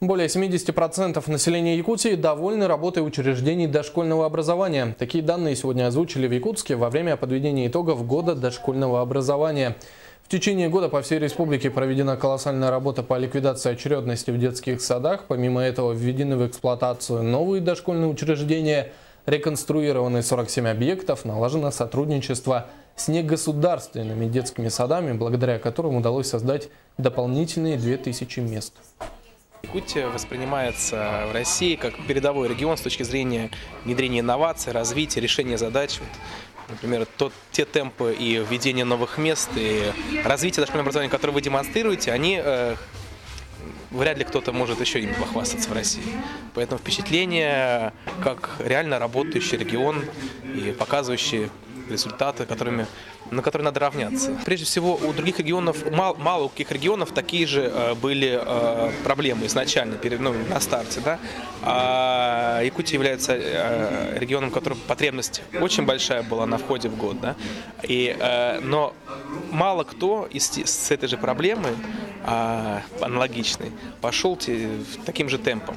Более 70% населения Якутии довольны работой учреждений дошкольного образования. Такие данные сегодня озвучили в Якутске во время подведения итогов года дошкольного образования. В течение года по всей республике проведена колоссальная работа по ликвидации очередности в детских садах. Помимо этого введены в эксплуатацию новые дошкольные учреждения, реконструированы 47 объектов, налажено сотрудничество с негосударственными детскими садами, благодаря которым удалось создать дополнительные 2000 мест. Якутия воспринимается в России как передовой регион с точки зрения внедрения инноваций, развития, решения задач. Например, те темпы и введение новых мест, и развитие дошкольного образования, которые вы демонстрируете, они вряд ли кто-то может еще им похвастаться в России. Поэтому впечатление, как реально работающий регион и показывающий результаты, на которые надо равняться. Прежде всего, у других регионов, мало у каких регионов такие же были проблемы изначально, на старте. Да? А Якутия является регионом, в котором потребность очень большая была на входе в год. Да? Но мало кто с этой же проблемой, аналогичной, пошел таким же темпом.